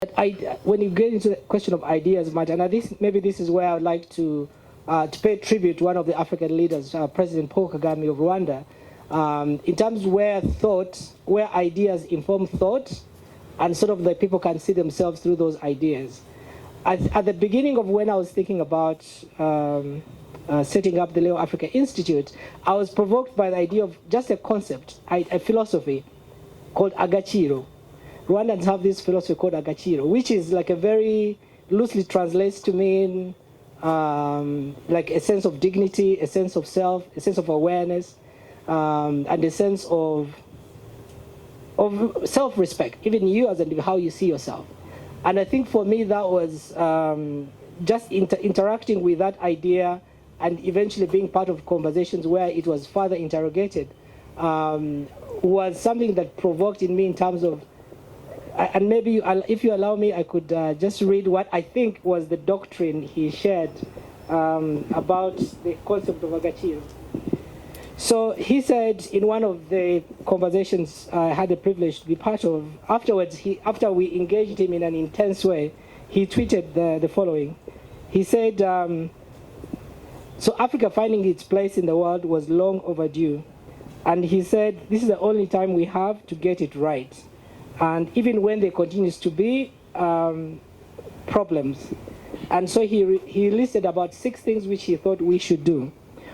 when you get into the question of ideas, Martin, and maybe this is where I would like to pay tribute to one of the African leaders, President Paul Kagame of Rwanda, in terms where ideas inform thought, and sort of the people can see themselves through those ideas. At the beginning of when I was thinking about setting up the Leo Africa Institute, I was provoked by the idea of just a concept, a philosophy called agaciro. Rwandans have this philosophy called agaciro, which is like a very loosely translates to mean like a sense of dignity, a sense of self, a sense of awareness, and a sense of self-respect, even you as how you see yourself. And I think for me that was just interacting with that idea and eventually being part of conversations where it was further interrogated was something that provoked in me in terms of, and maybe if you allow me, I could just read what I think was the doctrine he shared about the concept of agaciro. So he said in one of the conversations I had the privilege to be part of, afterwards, after we engaged him in an intense way, he tweeted the following. He said, so Africa finding its place in the world was long overdue. And he said, this is the only time we have to get it right. And even when there continues to be problems. And so he listed about 6 things which he thought we should do.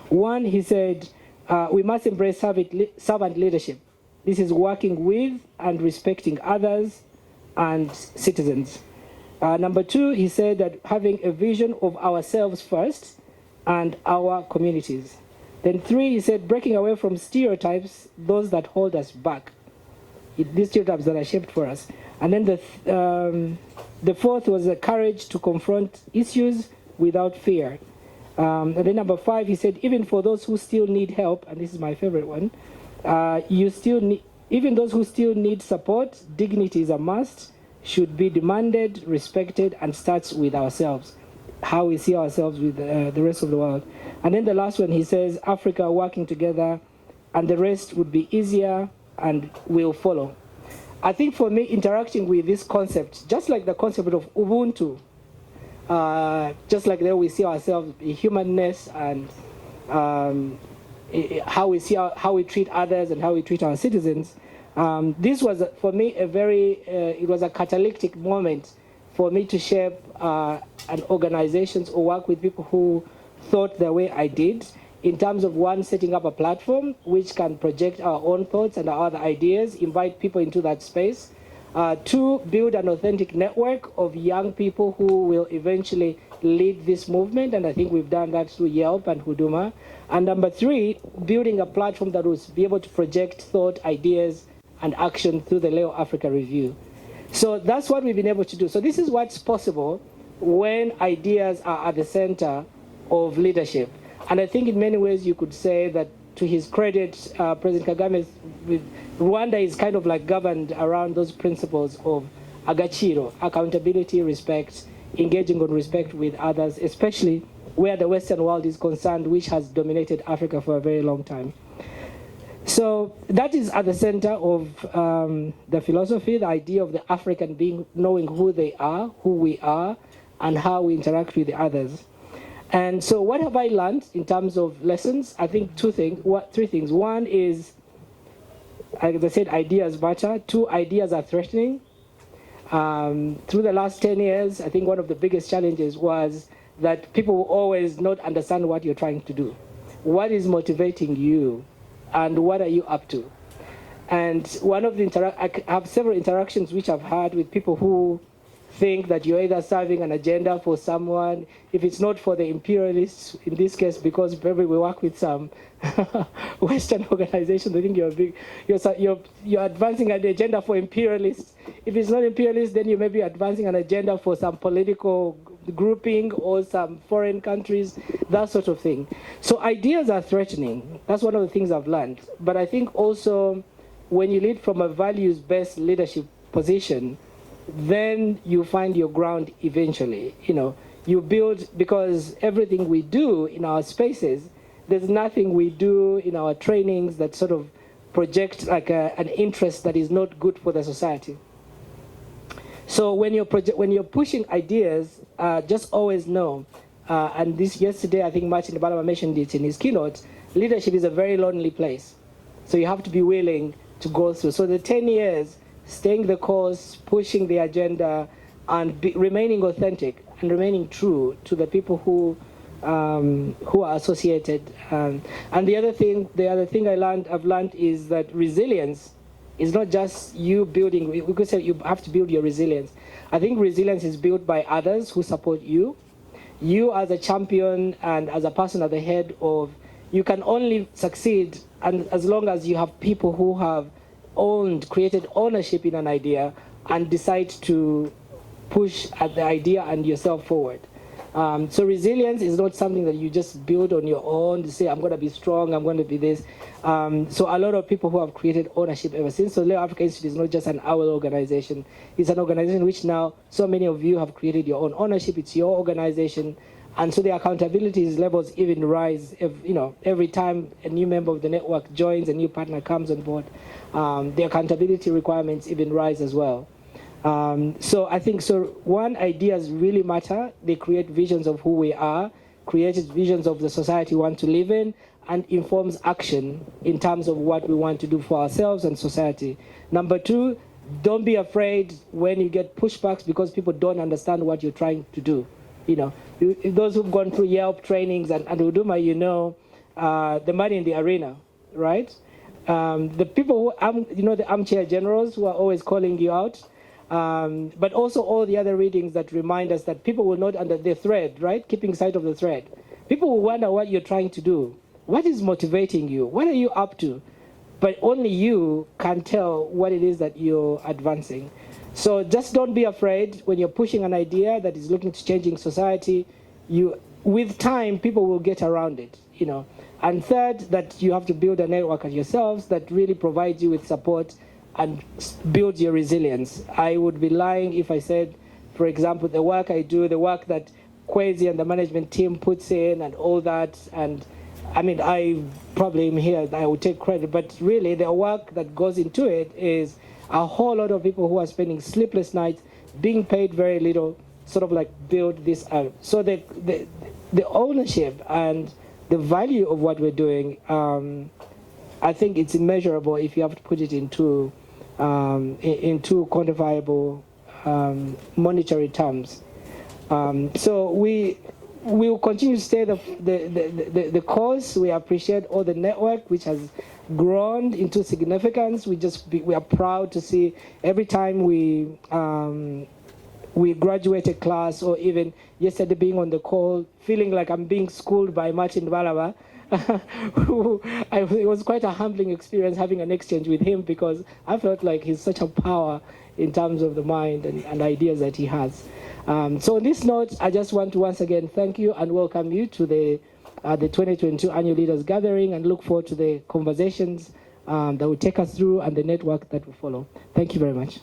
One, he said, we must embrace servant leadership. This is working with and respecting others and citizens. Number 2, he said that having a vision of ourselves first and our communities. Then 3, he said breaking away from stereotypes, those that hold us back. These stereotypes that are shaped for us. And then the 4th was the courage to confront issues without fear. And then number 5, he said, even for those who still need help, and this is my favorite one, even those who still need support, dignity is a must, should be demanded, respected, and starts with ourselves, how we see ourselves with the rest of the world. And then the last one, he says, Africa working together, and the rest would be easier and will follow. I think for me, interacting with this concept, just like the concept of Ubuntu, just like there we see ourselves in humanness and how we treat others and how we treat our citizens. This was for me it was a catalytic moment for me to shape an organizations or work with people who thought the way I did, in terms of one, setting up a platform which can project our own thoughts and our other ideas, invite people into that space. 2, build an authentic network of young people who will eventually lead this movement, and I think we've done that through Yelp and Huduma. And number 3, building a platform that will be able to project thought, ideas, and action through the Leo Africa Review. So that's what we've been able to do. So this is what's possible when ideas are at the center of leadership. And I think in many ways you could say that, to his credit, President Kagame, Rwanda is kind of like governed around those principles of agaciro, accountability, respect, engaging on respect with others, especially where the Western world is concerned, which has dominated Africa for a very long time. So that is at the center of the philosophy, the idea of the African being knowing who they are, who we are, and how we interact with the others. And so what have I learned in terms of lessons? I think 3 things. One is, as I said, ideas matter. 2, ideas are threatening. Through the last 10 years, I think one of the biggest challenges was that people will always not understand what you're trying to do. What is motivating you? And what are you up to? And one of the I have several interactions which I've had with people who think that you're either serving an agenda for someone, if it's not for the imperialists, in this case, because maybe we work with some Western organizations, I think you're advancing an agenda for imperialists. If it's not imperialist, then you may be advancing an agenda for some political grouping or some foreign countries, that sort of thing. So ideas are threatening. That's one of the things I've learned. But I think also when you lead from a values-based leadership position, then you find your ground eventually. You build, because everything we do in our spaces, there's nothing we do in our trainings that sort of project like an interest that is not good for the society. So when you're pushing ideas, just always know, and this yesterday, I think Martin Balama mentioned it in his keynote, leadership is a very lonely place. So you have to be willing to go through. So the 10 years, staying the course, pushing the agenda, and remaining authentic and remaining true to the people who are associated. And the other thing I've learned is that resilience is not just you building. We could say you have to build your resilience. I think resilience is built by others who support you. You as a champion and as a person at the head of, you can only succeed and as long as you have people who have created ownership in an idea and decide to push at the idea and yourself forward. So resilience is not something that you just build on your own to say, I'm going to be strong, I'm going to be this. So a lot of people who have created ownership ever since. So Leo Africa Institute is not just an Awel organization. It's an organization which now so many of you have created your own ownership. It's your organization. And so the accountability levels even rise. Every time a new member of the network joins, a new partner comes on board, the accountability requirements even rise as well. So I think, ideas really matter. They create visions of who we are, created visions of the society we want to live in, and informs action in terms of what we want to do for ourselves and society. Number two, don't be afraid when you get pushbacks because people don't understand what you're trying to do. Those who've gone through Yelp trainings and Uduma, the money in the arena, right? The people who, the armchair generals who are always calling you out, but also all the other readings that remind us that people will not under the thread, right? Keeping sight of the thread. People will wonder what you're trying to do. What is motivating you? What are you up to? But only you can tell what it is that you're advancing. So just don't be afraid when you're pushing an idea that is looking to changing society. With time, people will get around it, And third, that you have to build a network of yourselves that really provides you with support and build your resilience. I would be lying if I said, for example, the work I do, the work that Kwesi and the management team puts in and all that, and I probably am here, I would take credit, but really the work that goes into it is a whole lot of people who are spending sleepless nights, being paid very little, sort of like build this out. So the ownership and the value of what we're doing, I think it's immeasurable if you have to put it into quantifiable monetary terms. So we will continue to stay the course. We appreciate all the network which has grown into significance. We are proud to see every time we graduate a class, or even yesterday being on the call, feeling like I'm being schooled by Martin Balaba. It was quite a humbling experience having an exchange with him because I felt like he's such a power in terms of the mind and ideas that he has. So on this note, I just want to once again thank you and welcome you to the 2022 Annual Leaders Gathering, and look forward to the conversations that will take us through and the network that will follow. Thank you very much.